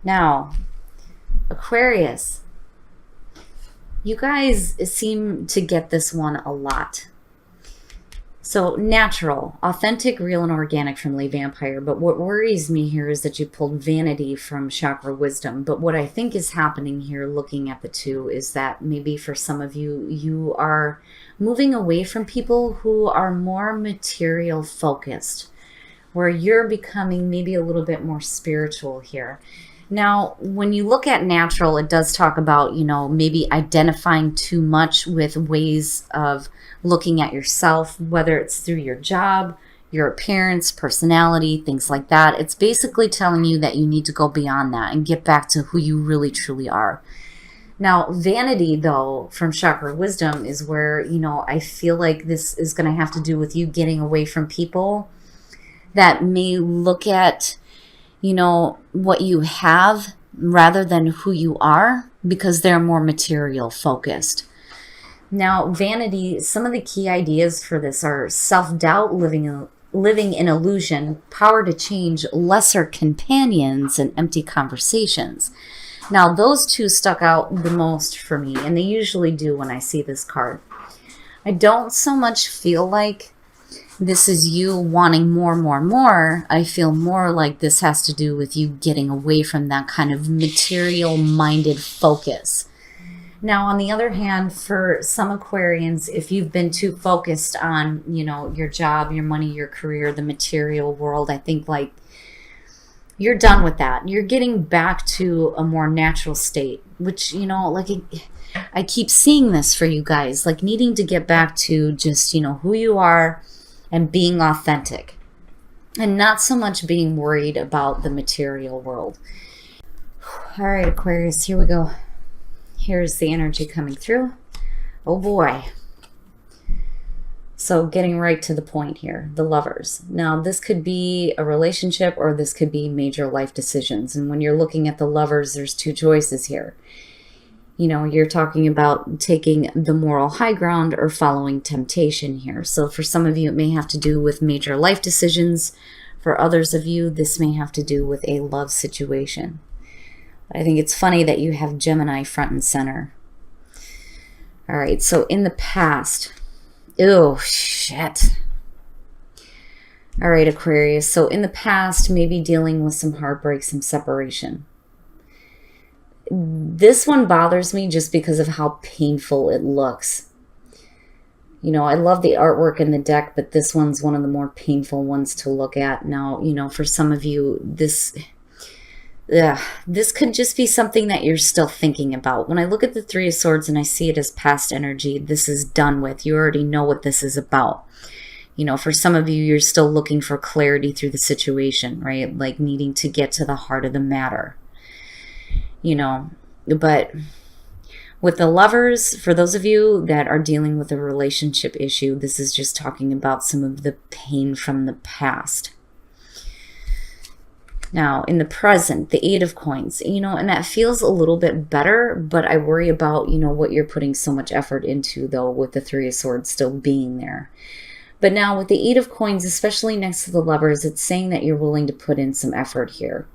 Now, Aquarius, you guys seem to get this one a lot. So natural, authentic, real, and organic from Lee Vampire. But what worries me here is that you pulled vanity from chakra wisdom. But what I think is happening here, looking at the two, is that maybe for some of you, you are moving away from people who are more material focused, where you're becoming maybe a little bit more spiritual here. Now, when you look at natural, it does talk about, maybe identifying too much with ways of looking at yourself, whether it's through your job, your appearance, personality, things like that. It's basically telling you that you need to go beyond that and get back to who you really truly are. Now, vanity, though, from chakra wisdom is where, I feel like this is going to have to do with you getting away from people that may look at what you have rather than who you are, because they're more material focused. Now, vanity, some of the key ideas for this are self-doubt, living in illusion, power to change, lesser companions, and empty conversations. Now, those two stuck out the most for me, and they usually do when I see this card. I don't so much feel like this is you wanting more. I feel more like this has to do with you getting away from that kind of material-minded focus. Now, on the other hand, for some Aquarians, if you've been too focused on, your job, your money, your career, the material world, I think like you're done with that. You're getting back to a more natural state, which, I keep seeing this for you guys, like needing to get back to just, who you are, and being authentic, and not so much being worried about the material world. All right, Aquarius, here we go. Here's the energy coming through. Oh boy. So getting right to the point here, the Lovers. Now, this could be a relationship or this could be major life decisions. And when you're looking at the Lovers, there's two choices here. You're talking about taking the moral high ground or following temptation here. So for some of you, it may have to do with major life decisions. For others of you, this may have to do with a love situation. I think it's funny that you have Gemini front and center. All right, so in the past, oh, shit. All right, Aquarius, so in the past, maybe dealing with some heartbreak, some separation. This one bothers me just because of how painful it looks. I love the artwork in the deck, but this one's one of the more painful ones to look at. Now, for some of you, this could just be something that you're still thinking about. When I look at the Three of Swords and I see it as past energy, this is done with. You already know what this is about. For some of you, you're still looking for clarity through the situation, right? Like needing to get to the heart of the matter. But with the Lovers, for those of you that are dealing with a relationship issue, this is just talking about some of the pain from the past. Now, in the present, the Eight of Coins, and that feels a little bit better, but I worry about, what you're putting so much effort into, though, with the Three of Swords still being there. But now with the Eight of Coins, especially next to the Lovers, it's saying that you're willing to put in some effort here.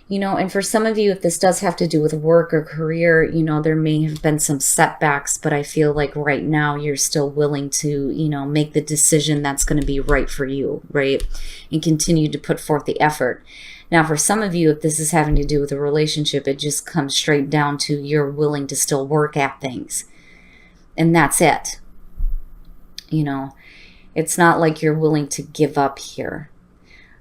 And for some of you, if this does have to do with work or career, there may have been some setbacks, but I feel like right now you're still willing to, make the decision that's going to be right for you, right? And continue to put forth the effort. Now, for some of you, if this is having to do with a relationship, it just comes straight down to you're willing to still work at things. And that's it. It's not like you're willing to give up here.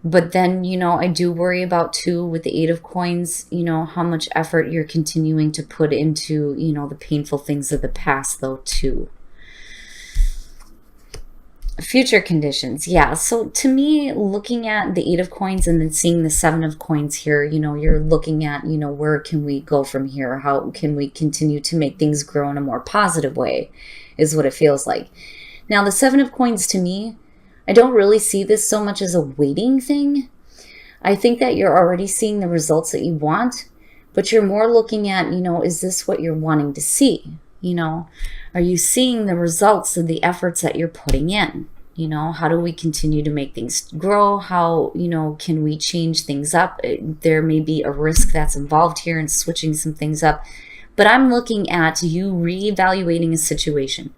But then, I do worry about, too, with the Eight of Coins, how much effort you're continuing to put into, the painful things of the past, though, too. Future conditions. Yeah. So to me, looking at the Eight of Coins and then seeing the Seven of Coins here, you're looking at, where can we go from here? How can we continue to make things grow in a more positive way is what it feels like. Now, the Seven of Coins to me, I don't really see this so much as a waiting thing. I think that you're already seeing the results that you want, but you're more looking at, is this what you're wanting to see? Are you seeing the results of the efforts that you're putting in? You know, how do we continue to make things grow? How, you know, can we change things up? There may be a risk that's involved here in switching some things up. But I'm looking at you reevaluating a situation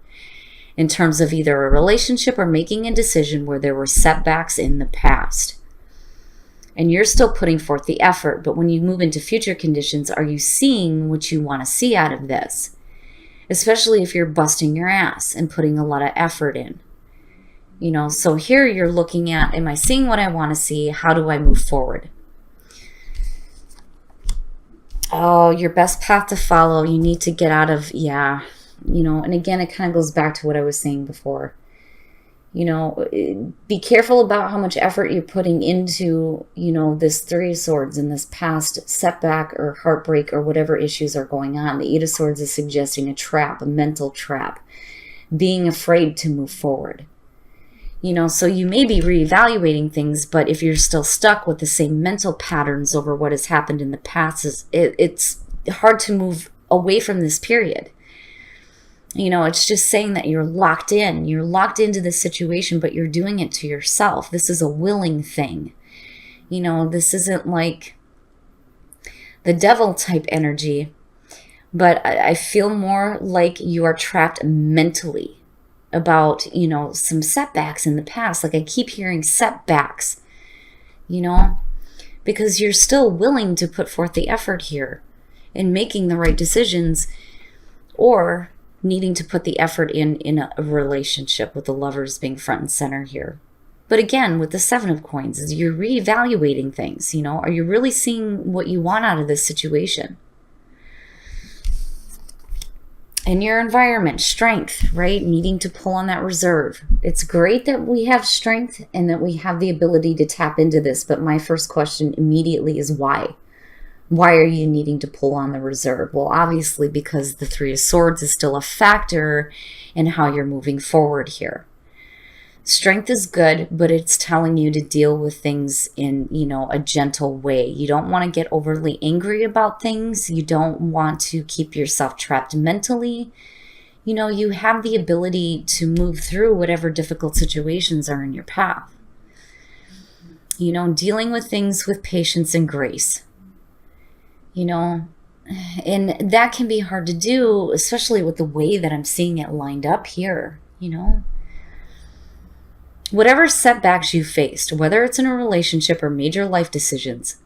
in terms of either a relationship or making a decision where there were setbacks in the past. And you're still putting forth the effort, but when you move into future conditions, are you seeing what you want to see out of this? Especially if you're busting your ass and putting a lot of effort in. You know, so here you're looking at, am I seeing what I want to see? How do I move forward? Oh, your best path to follow. You need to get out of, you know, and again, it kind of goes back to what I was saying before. You know, be careful about how much effort you're putting into, you know, this Three of Swords and this past setback or heartbreak or whatever issues are going on. The Eight of Swords is suggesting a trap, a mental trap, being afraid to move forward. You know, so you may be reevaluating things, but if you're still stuck with the same mental patterns over what has happened in the past, it's hard to move away from this period. You know, it's just saying that you're locked in. You're locked into this situation, but you're doing it to yourself. This is a willing thing. You know, this isn't like the devil type energy, but I feel more like you are trapped mentally about, you know, some setbacks in the past. Like I keep hearing setbacks, you know, because you're still willing to put forth the effort here in making the right decisions, or needing to put the effort in a relationship, with the Lovers being front and center here. But again, with the Seven of Coins, is you're reevaluating things. You know, are you really seeing what you want out of this situation? In your environment, strength, right? Needing to pull on that reserve. It's great that we have strength and that we have the ability to tap into this. But my first question immediately is why? Why are you needing to pull on the reserve? Well, obviously because the Three of Swords is still a factor in how you're moving forward here. Strength is good, but it's telling you to deal with things in, you know, a gentle way. You don't want to get overly angry about things. You don't want to keep yourself trapped mentally. You know, you have the ability to move through whatever difficult situations are in your path. You know, dealing with things with patience and grace. You know, and that can be hard to do, especially with the way that I'm seeing it lined up here, you know. Whatever setbacks you faced, whether it's in a relationship or major life decisions,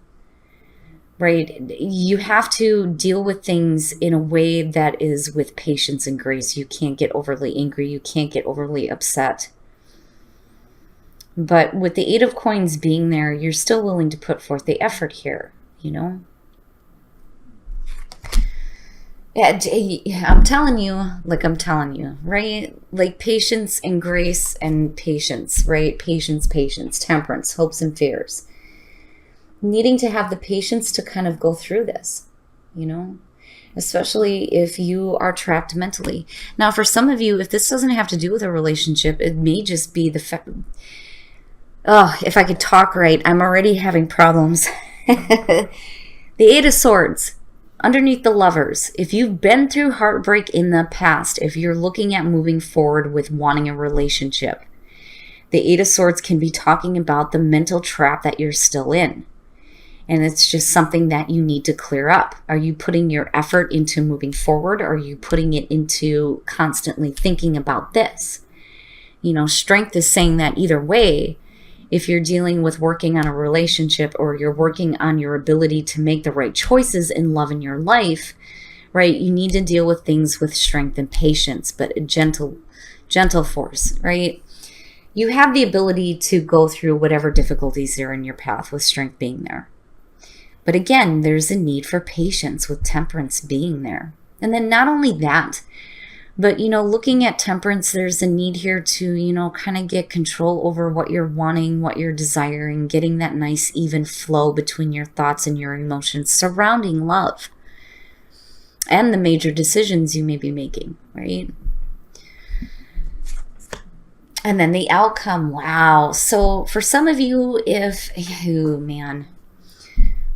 right? You have to deal with things in a way that is with patience and grace. You can't get overly angry. You can't get overly upset. But with the Eight of Coins being there, you're still willing to put forth the effort here, you know? Yeah, I'm telling you, right? Like patience and grace and patience, right? Patience, temperance, hopes and fears. Needing to have the patience to kind of go through this, you know, especially if you are trapped mentally. Now, for some of you, if this doesn't have to do with a relationship, it may just be the fact, oh, if I could talk right, I'm already having problems. The Eight of Swords. Underneath the Lovers, if you've been through heartbreak in the past, if you're looking at moving forward with wanting a relationship, the Eight of Swords can be talking about the mental trap that you're still in. And it's just something that you need to clear up. Are you putting your effort into moving forward, or are you putting it into constantly thinking about this? You know, strength is saying that either way, if you're dealing with working on a relationship, or you're working on your ability to make the right choices in love in your life, right? You need to deal with things with strength and patience, but a gentle force, right? You have the ability to go through whatever difficulties are in your path with strength being there. But again, there's a need for patience with temperance being there. And then not only that, but, you know, looking at temperance, there's a need here to, you know, kind of get control over what you're wanting, what you're desiring, getting that nice even flow between your thoughts and your emotions surrounding love and the major decisions you may be making, right? And then the outcome, wow. So for some of you,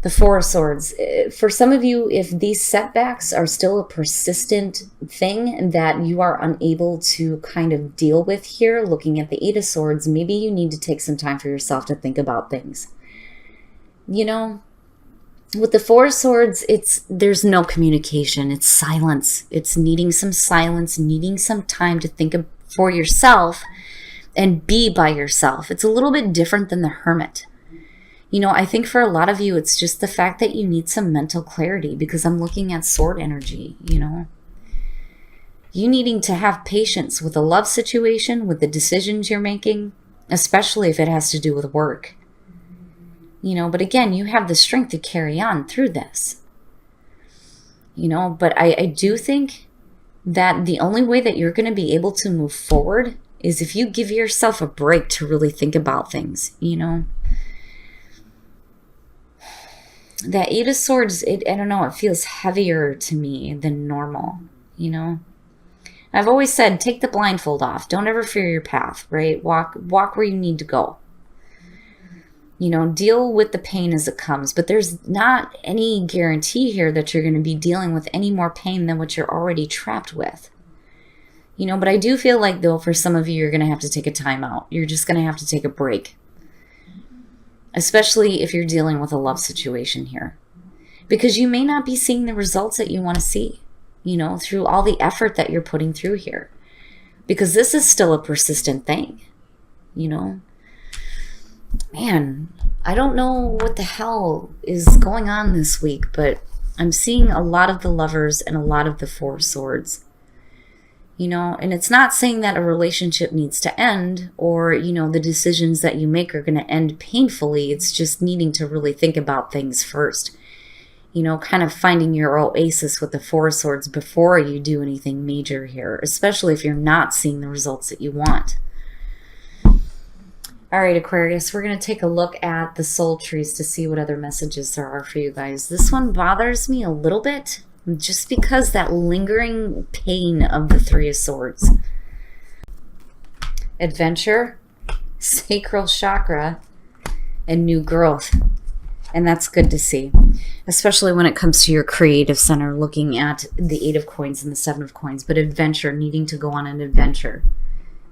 the The Four of Swords. For some of you, if these setbacks are still a persistent thing that you are unable to kind of deal with here, looking at the Eight of Swords, maybe you need to take some time for yourself to think about things. You know, with the Four of Swords, there's no communication. It's silence. It's needing some silence, needing some time to think for yourself and be by yourself. It's a little bit different than the Hermit. You know, I think for a lot of you, it's just the fact that you need some mental clarity, because I'm looking at sword energy, you know. You needing to have patience with a love situation, with the decisions you're making, especially if it has to do with work. You know, but again, you have the strength to carry on through this. You know, but I do think that the only way that you're going to be able to move forward is if you give yourself a break to really think about things, you know. That Eight of Swords, I don't know, it feels heavier to me than normal, you know. I've always said, take the blindfold off. Don't ever fear your path, right? Walk where you need to go. You know, deal with the pain as it comes. But there's not any guarantee here that you're going to be dealing with any more pain than what you're already trapped with. You know, but I do feel like, though, for some of you, you're going to have to take a time out. You're just going to have to take a break. Especially if you're dealing with a love situation here. Because you may not be seeing the results that you want to see, you know, through all the effort that you're putting through here. Because this is still a persistent thing, you know. Man, I don't know what the hell is going on this week, but I'm seeing a lot of the Lovers and a lot of the Four of Swords. You know, and it's not saying that a relationship needs to end, or, you know, the decisions that you make are going to end painfully. It's just needing to really think about things first. You know, kind of finding your oasis with the Four of Swords before you do anything major here, especially if you're not seeing the results that you want. All right, Aquarius, we're going to take a look at the soul trees to see what other messages there are for you guys. This one bothers me a little bit, just because that lingering pain of the Three of Swords. Adventure, sacral chakra, and new growth. And that's good to see, especially when it comes to your creative center, looking at the Eight of Coins and the Seven of Coins. But adventure, needing to go on an adventure,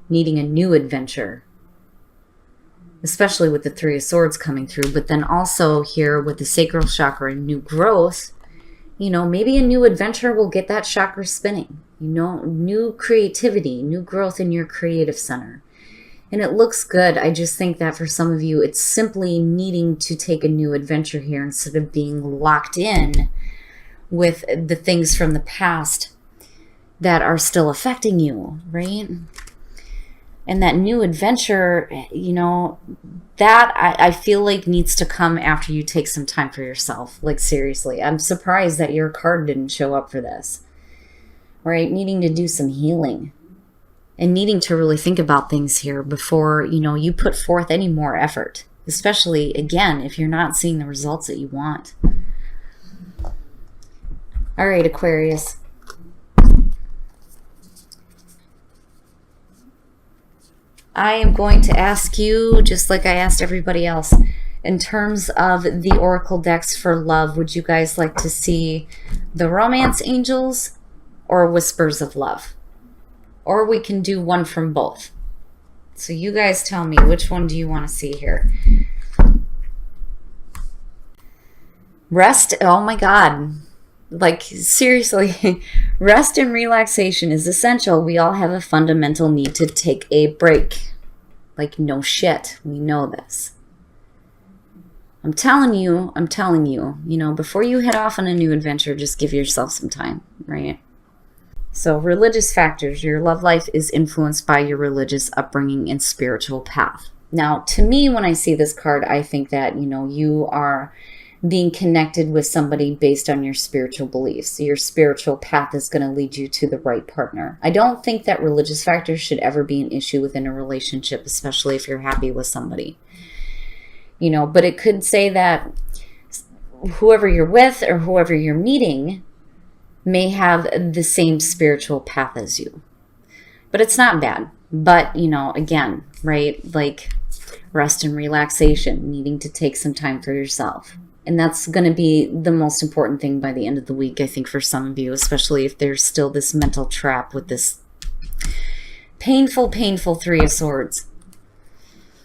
needing a new adventure, especially with the Three of Swords coming through. But then also here with the sacral chakra and new growth, you know, maybe a new adventure will get that chakra spinning. You know, new creativity, new growth in your creative center. And it looks good. I just think that for some of you, it's simply needing to take a new adventure here instead of being locked in with the things from the past that are still affecting you, right? And that new adventure, you know, that I feel like needs to come after you take some time for yourself. Like, seriously, I'm surprised that your card didn't show up for this. Right? Needing to do some healing. And needing to really think about things here before, you know, you put forth any more effort. Especially, again, if you're not seeing the results that you want. All right, Aquarius. I am going to ask you, just like I asked everybody else, in terms of the Oracle decks for love, would you guys like to see the Romance Angels or Whispers of Love? Or we can do one from both. So you guys tell me, which one do you want to see here? Rest, oh my God. Like, seriously, rest and relaxation is essential. We all have a fundamental need to take a break. Like, no shit. We know this. I'm telling you, you know, before you head off on a new adventure, just give yourself some time, right? So, religious factors. Your love life is influenced by your religious upbringing and spiritual path. Now, to me, when I see this card, I think that, you know, you are being connected with somebody based on your spiritual beliefs. Your spiritual path is going to lead you to the right partner. I don't think that religious factors should ever be an issue within a relationship, especially if you're happy with somebody. You know, but it could say that whoever you're with or whoever you're meeting may have the same spiritual path as you. But it's not bad. But, you know, again, right, like rest and relaxation, needing to take some time for yourself. And that's going to be the most important thing by the end of the week, I think, for some of you, especially if there's still this mental trap with this painful, painful Three of Swords.